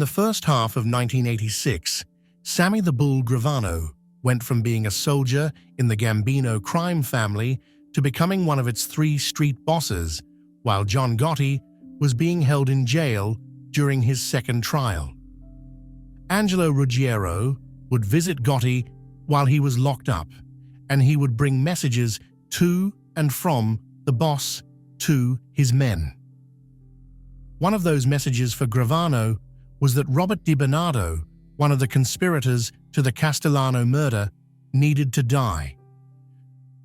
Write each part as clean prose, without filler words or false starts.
the first half of 1986, Sammy the Bull Gravano went from being a soldier in the Gambino crime family to becoming one of its 3 street bosses, while John Gotti was being held in jail during his second trial. Angelo Ruggiero would visit Gotti while he was locked up, and he would bring messages to and from the boss to his men. One of those messages for Gravano was that Robert DiBernardo, one of the conspirators to the Castellano murder, needed to die.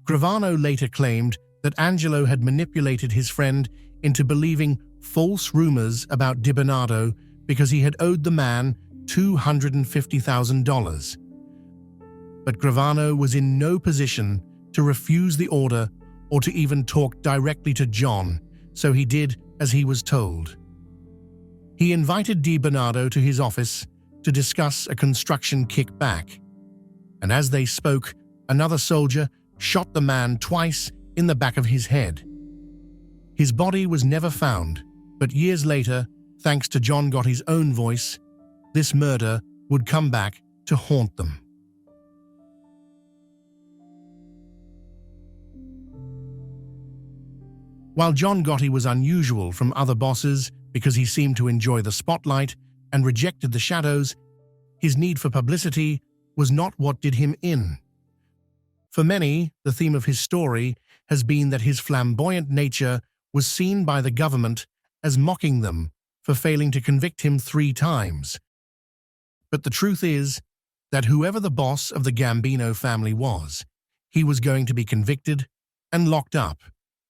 Gravano later claimed that Angelo had manipulated his friend into believing false rumors about DiBernardo because he had owed the man $250,000. But Gravano was in no position to refuse the order or to even talk directly to John, so he did as he was told. He invited DiBernardo to his office to discuss a construction kickback, and as they spoke, another soldier shot the man twice in the back of his head. His body was never found, but years later, thanks to John Gotti's own voice, this murder would come back to haunt them. While John Gotti was unusual from other bosses because he seemed to enjoy the spotlight and rejected the shadows, his need for publicity was not what did him in. For many, the theme of his story has been that his flamboyant nature was seen by the government as mocking them for failing to convict him 3 times. But the truth is that whoever the boss of the Gambino family was, he was going to be convicted and locked up,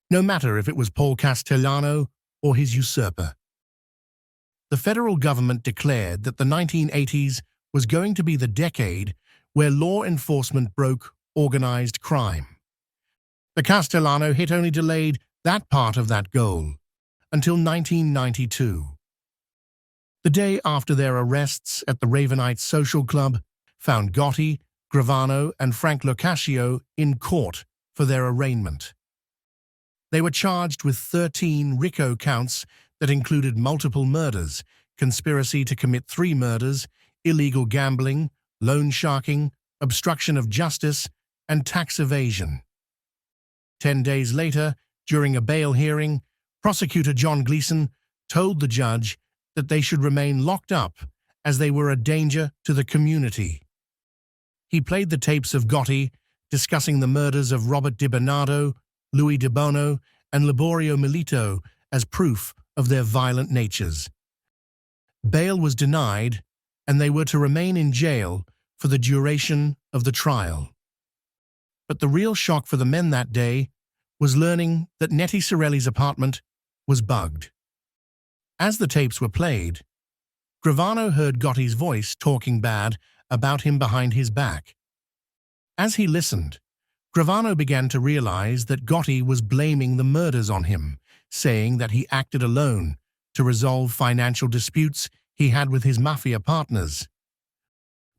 no matter if it was Paul Castellano or his usurper. The federal government declared that the 1980s was going to be the decade where law enforcement broke organized crime. The Castellano hit only delayed that part of that goal until 1992. The day after their arrests at the Ravenite Social Club found Gotti, Gravano, and Frank Locascio in court for their arraignment. They were charged with 13 RICO counts that included multiple murders, conspiracy to commit 3 murders, illegal gambling, loan sharking, obstruction of justice, and tax evasion. 10 days later, during a bail hearing, prosecutor John Gleason told the judge that they should remain locked up as they were a danger to the community. He played the tapes of Gotti discussing the murders of Robert DiBernardo, Louis De Bono, and Liborio Milito as proof of their violent natures. Bail was denied, and they were to remain in jail for the duration of the trial. But the real shock for the men that day was learning that Nettie Sorelli's apartment was bugged. As the tapes were played, Gravano heard Gotti's voice talking bad about him behind his back. As he listened, Gravano began to realize that Gotti was blaming the murders on him, saying that he acted alone to resolve financial disputes he had with his Mafia partners.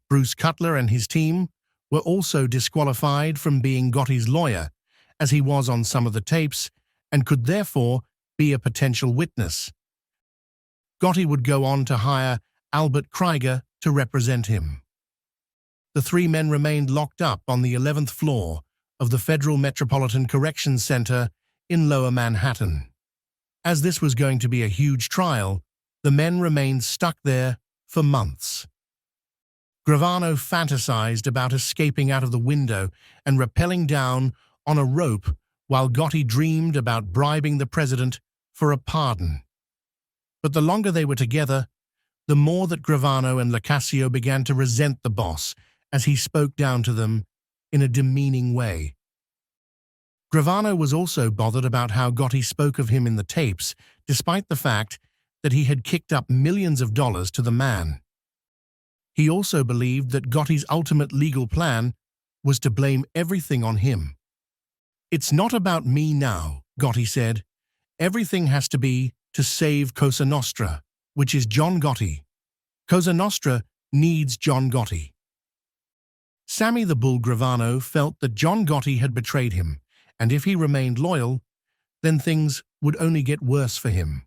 Bruce Cutler and his team were also disqualified from being Gotti's lawyer, as he was on some of the tapes and could therefore be a potential witness. Gotti would go on to hire Albert Krieger to represent him. The 3 men remained locked up on the 11th floor of the Federal Metropolitan Corrections Center in Lower Manhattan. As this was going to be a huge trial, the men remained stuck there for months. Gravano fantasized about escaping out of the window and rappelling down on a rope while Gotti dreamed about bribing the president for a pardon. But the longer they were together, the more that Gravano and Locascio began to resent the boss as he spoke down to them in a demeaning way. Gravano was also bothered about how Gotti spoke of him in the tapes, despite the fact that he had kicked up millions of dollars to the man. He also believed that Gotti's ultimate legal plan was to blame everything on him. "It's not about me now," Gotti said. "Everything has to be to save Cosa Nostra, which is John Gotti. Cosa Nostra needs John Gotti." Sammy the Bull Gravano felt that John Gotti had betrayed him, and if he remained loyal, then things would only get worse for him.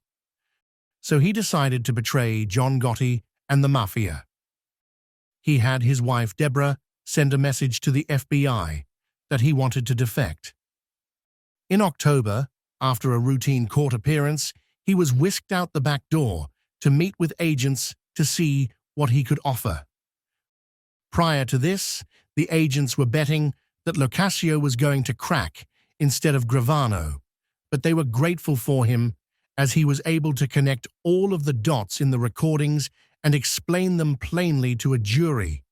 So he decided to betray John Gotti and the Mafia. He had his wife Deborah send a message to the FBI that he wanted to defect. In October, after a routine court appearance, he was whisked out the back door to meet with agents to see what he could offer. Prior to this, the agents were betting that Locascio was going to crack instead of Gravano, but they were grateful for him as he was able to connect all of the dots in the recordings and explain them plainly to a jury.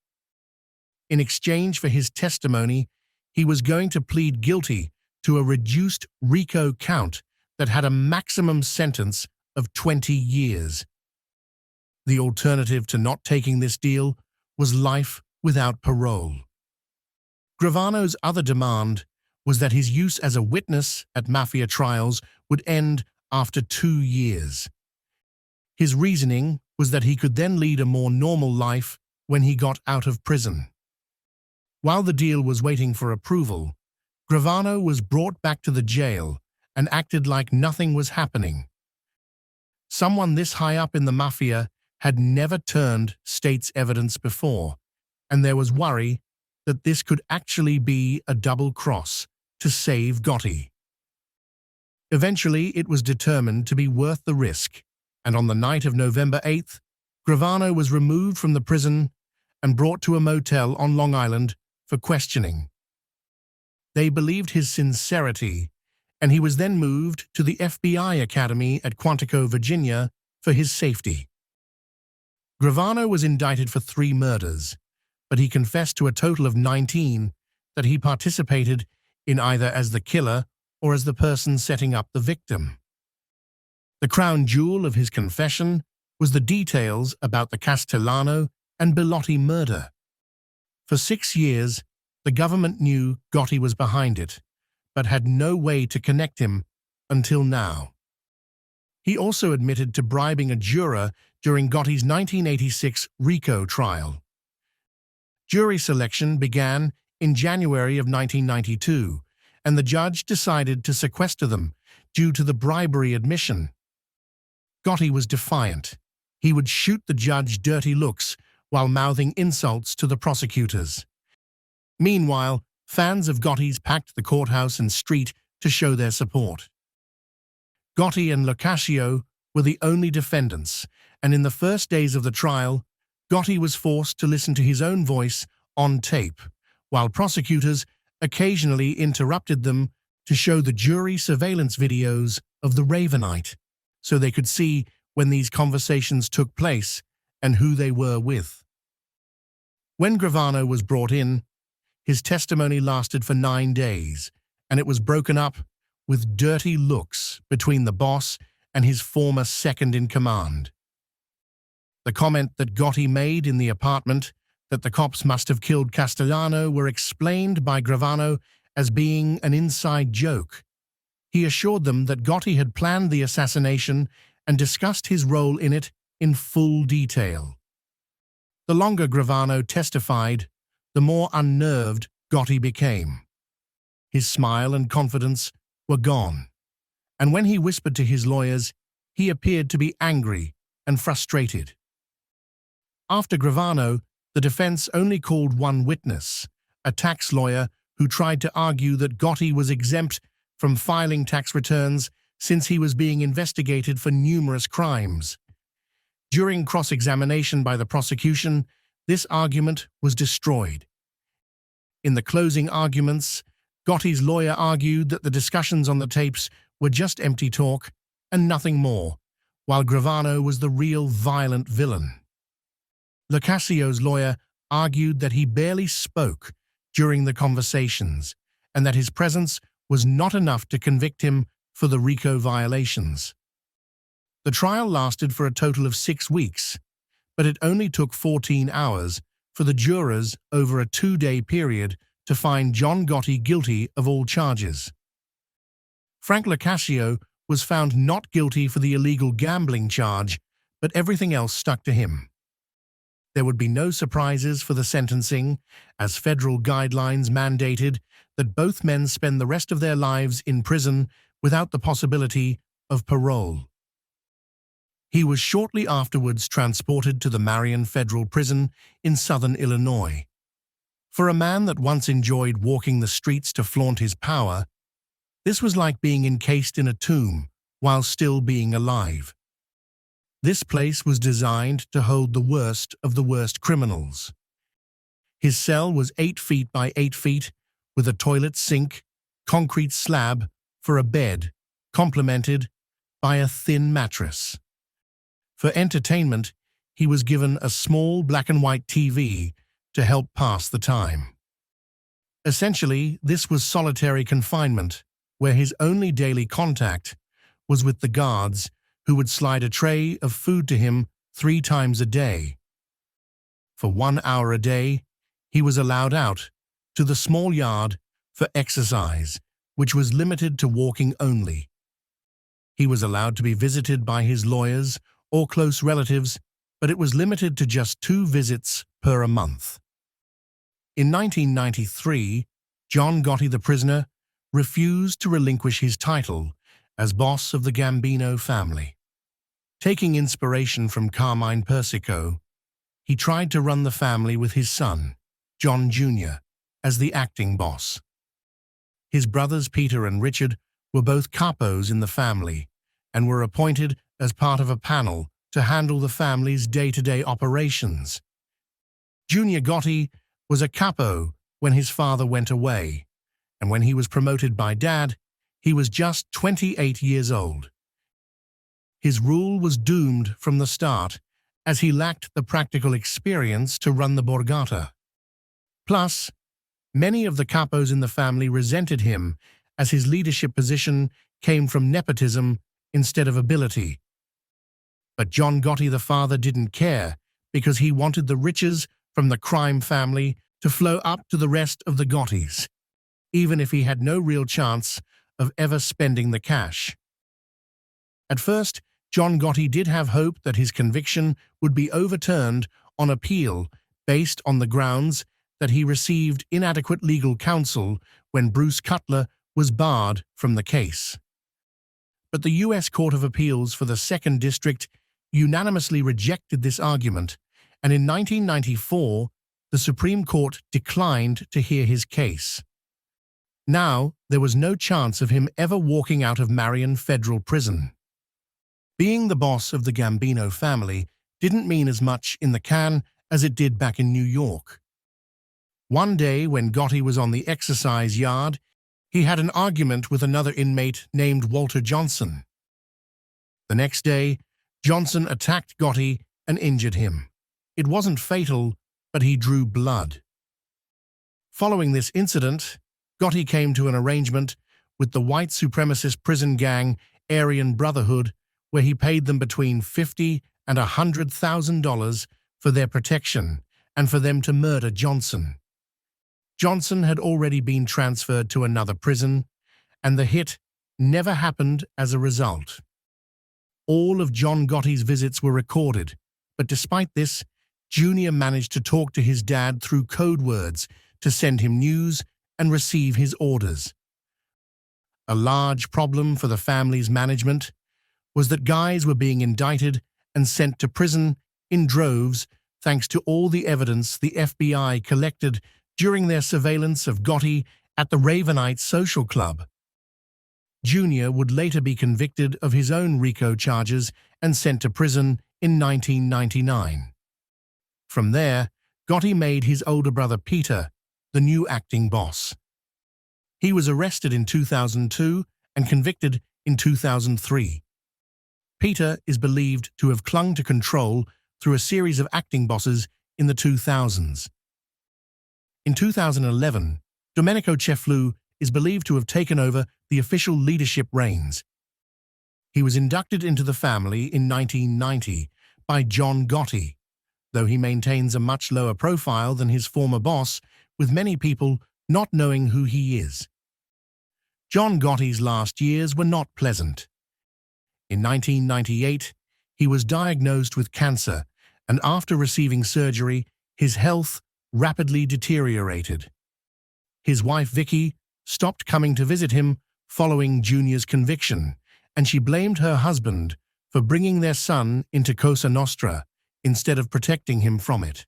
In exchange for his testimony, he was going to plead guilty to a reduced RICO count that had a maximum sentence of 20 years. The alternative to not taking this deal was life without parole. Gravano's other demand was that his use as a witness at Mafia trials would end after 2 years. His reasoning was that he could then lead a more normal life when he got out of prison. While the deal was waiting for approval, Gravano was brought back to the jail and acted like nothing was happening. Someone this high up in the Mafia had never turned state's evidence before, and there was worry that this could actually be a double cross to save Gotti. Eventually, it was determined to be worth the risk, and on the night of November 8th, Gravano was removed from the prison and brought to a motel on Long Island for questioning. They believed his sincerity, and he was then moved to the FBI Academy at Quantico, Virginia, for his safety. Gravano was indicted for 3 murders, but he confessed to a total of 19 that he participated in either as the killer or as the person setting up the victim. The crown jewel of his confession was the details about the Castellano and Bellotti murder. For 6 years, the government knew Gotti was behind it, but had no way to connect him until now. He also admitted to bribing a juror during Gotti's 1986 RICO trial. Jury selection began in January of 1992, and the judge decided to sequester them due to the bribery admission. Gotti was defiant. He would shoot the judge dirty looks while mouthing insults to the prosecutors. Meanwhile, fans of Gotti's packed the courthouse and street to show their support. Gotti and Locascio were the only defendants, and in the first days of the trial, Gotti was forced to listen to his own voice on tape, while prosecutors occasionally interrupted them to show the jury surveillance videos of the Ravenite, so they could see when these conversations took place and who they were with. When Gravano was brought in, his testimony lasted for 9 days, and it was broken up with dirty looks between the boss and his former second-in-command. The comment that Gotti made in the apartment that the cops must have killed Castellano were explained by Gravano as being an inside joke. He assured them that Gotti had planned the assassination and discussed his role in it in full detail. The longer Gravano testified, the more unnerved Gotti became. His smile and confidence were gone, and when he whispered to his lawyers, he appeared to be angry and frustrated. After Gravano, the defense only called one witness, a tax lawyer who tried to argue that Gotti was exempt from filing tax returns since he was being investigated for numerous crimes. During cross-examination by the prosecution, this argument was destroyed. In the closing arguments, Gotti's lawyer argued that the discussions on the tapes were just empty talk and nothing more, while Gravano was the real violent villain. Locaccio's lawyer argued that he barely spoke during the conversations and that his presence was not enough to convict him for the RICO violations. The trial lasted for a total of 6 weeks, but it only took 14 hours for the jurors over a 2-day period to find John Gotti guilty of all charges. Frank Locascio was found not guilty for the illegal gambling charge, but everything else stuck to him. There would be no surprises for the sentencing, as federal guidelines mandated that both men spend the rest of their lives in prison without the possibility of parole. He was shortly afterwards transported to the Marion Federal Prison in southern Illinois. For a man that once enjoyed walking the streets to flaunt his power, this was like being encased in a tomb while still being alive. This place was designed to hold the worst of the worst criminals. His cell was 8 feet by 8 feet, with a toilet sink, concrete slab for a bed, complemented by a thin mattress. For entertainment, he was given a small black and white TV to help pass the time. Essentially, this was solitary confinement, where his only daily contact was with the guards who would slide a tray of food to him 3 times a day. For 1 hour a day, he was allowed out to the small yard for exercise, which was limited to walking only. He was allowed to be visited by his lawyers or close relatives, but it was limited to just 2 visits per a month. In 1993, John Gotti the prisoner refused to relinquish his title as boss of the Gambino family. Taking inspiration from Carmine Persico, he tried to run the family with his son, John Jr., as the acting boss. His brothers Peter and Richard were both capos in the family and were appointed as part of a panel to handle the family's day-to-day operations. Junior Gotti was a capo when his father went away, and when he was promoted by Dad, he was just 28 years old. His rule was doomed from the start, as he lacked the practical experience to run the borgata. Plus, many of the capos in the family resented him, as his leadership position came from nepotism instead of ability. But John Gotti the father didn't care, because he wanted the riches from the crime family to flow up to the rest of the Gottis, even if he had no real chance of ever spending the cash. At first, John Gotti did have hope that his conviction would be overturned on appeal based on the grounds that he received inadequate legal counsel when Bruce Cutler was barred from the case. But the U.S. Court of Appeals for the 2nd District unanimously rejected this argument, and in 1994, the Supreme Court declined to hear his case. Now, there was no chance of him ever walking out of Marion Federal Prison. Being the boss of the Gambino family didn't mean as much in the can as it did back in New York. One day, when Gotti was on the exercise yard, he had an argument with another inmate named Walter Johnson. The next day, Johnson attacked Gotti and injured him. It wasn't fatal, but he drew blood. Following this incident, Gotti came to an arrangement with the white supremacist prison gang Aryan Brotherhood, where he paid them between $50,000 and $100,000 for their protection and for them to murder Johnson. Johnson had already been transferred to another prison, and the hit never happened as a result. All of John Gotti's visits were recorded, but despite this, Junior managed to talk to his dad through code words to send him news and receive his orders. A large problem for the family's management was that guys were being indicted and sent to prison in droves thanks to all the evidence the FBI collected during their surveillance of Gotti at the Ravenite Social Club. Junior would later be convicted of his own RICO charges and sent to prison in 1999. From there, Gotti made his older brother Peter the new acting boss. He was arrested in 2002 and convicted in 2003. Peter is believed to have clung to control through a series of acting bosses in the 2000s. In 2011, Domenico Ceflu is believed to have taken over the official leadership reins. He was inducted into the family in 1990 by John Gotti, though he maintains a much lower profile than his former boss, with many people not knowing who he is. John Gotti's last years were not pleasant. In 1998, he was diagnosed with cancer, and after receiving surgery, his health rapidly deteriorated. His wife Vicky stopped coming to visit him following Junior's conviction, and she blamed her husband for bringing their son into Cosa Nostra instead of protecting him from it.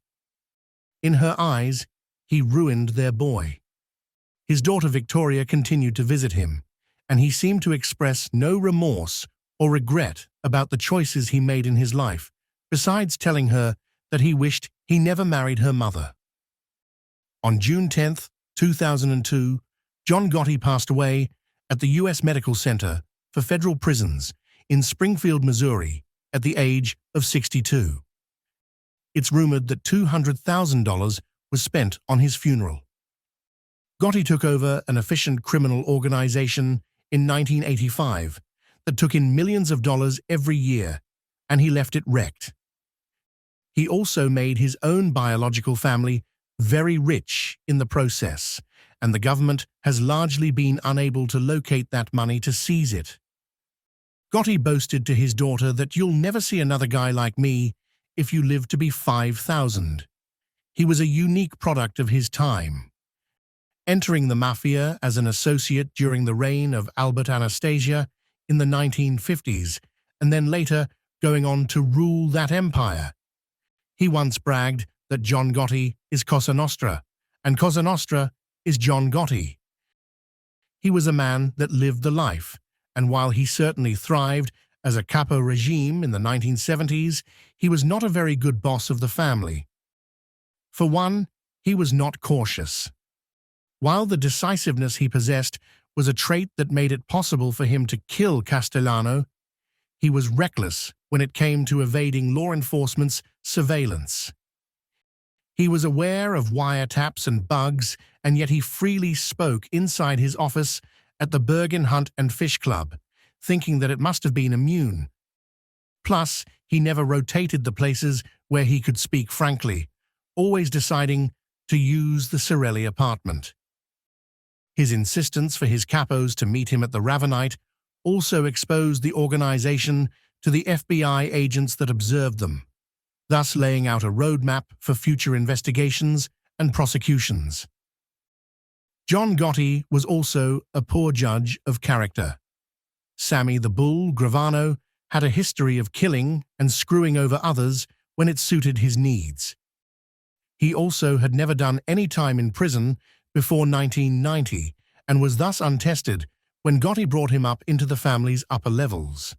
In her eyes, he ruined their boy. His daughter Victoria continued to visit him, and he seemed to express no remorse or regret about the choices he made in his life, besides telling her that he wished he never married her mother. On June 10, 2002, John Gotti passed away at the U.S. Medical Center for Federal Prisons in Springfield, Missouri, at the age of 62. It's rumored that $200,000 was spent on his funeral. Gotti took over an efficient criminal organization in 1985 that took in millions of dollars every year, and he left it wrecked. He also made his own biological family very rich in the process, and the government has largely been unable to locate that money to seize it. Gotti boasted to his daughter that you'll never see another guy like me if you live to be 5,000. He was a unique product of his time. Entering the Mafia as an associate during the reign of Albert Anastasia in the 1950s, and then later going on to rule that empire. He once bragged that John Gotti is Cosa Nostra, and Cosa Nostra is John Gotti. He was a man that lived the life, and while he certainly thrived as a capo regime in the 1970s, he was not a very good boss of the family. For one, he was not cautious. While the decisiveness he possessed was a trait that made it possible for him to kill Castellano, he was reckless when it came to evading law enforcement's surveillance. He was aware of wiretaps and bugs, and yet he freely spoke inside his office at the Bergen Hunt and Fish Club, thinking that it must have been immune. Plus, he never rotated the places where he could speak frankly, always deciding to use the Sorelli apartment. His insistence for his capos to meet him at the Ravenite also exposed the organization to the FBI agents that observed them, thus laying out a roadmap for future investigations and prosecutions. John Gotti was also a poor judge of character. Sammy the Bull Gravano had a history of killing and screwing over others when it suited his needs. He also had never done any time in prison before 1990 and was thus untested when Gotti brought him up into the family's upper levels.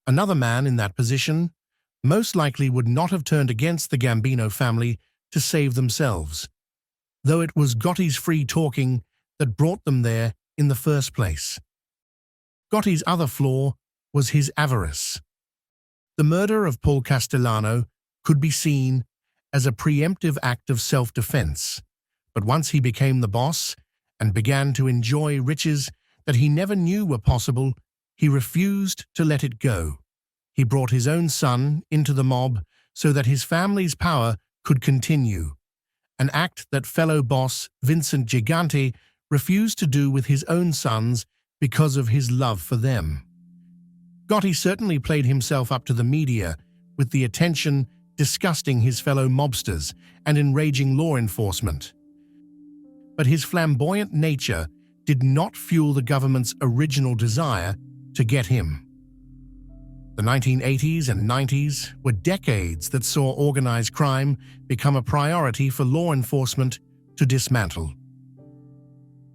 Another man in that position most likely would not have turned against the Gambino family to save themselves, though it was Gotti's free talking that brought them there in the first place. Gotti's other flaw was his avarice. The murder of Paul Castellano could be seen as a preemptive act of self-defense, but once he became the boss and began to enjoy riches that he never knew were possible, he refused to let it go. He brought his own son into the mob so that his family's power could continue, an act that fellow boss Vincent Gigante refused to do with his own sons because of his love for them. Gotti certainly played himself up to the media with the attention disgusting his fellow mobsters and enraging law enforcement. But his flamboyant nature did not fuel the government's original desire to get him. The 1980s and 90s were decades that saw organized crime become a priority for law enforcement to dismantle.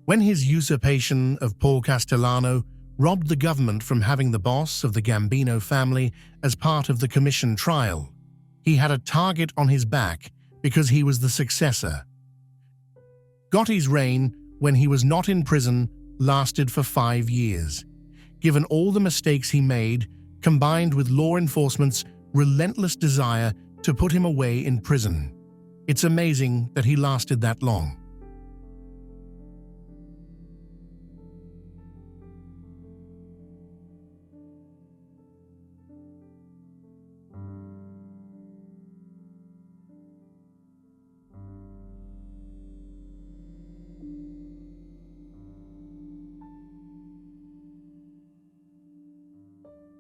When his usurpation of Paul Castellano robbed the government from having the boss of the Gambino family as part of the commission trial, he had a target on his back because he was the successor. Gotti's reign, when he was not in prison, lasted for 5 years. Given all the mistakes he made, combined with law enforcement's relentless desire to put him away in prison, it's amazing that he lasted that long.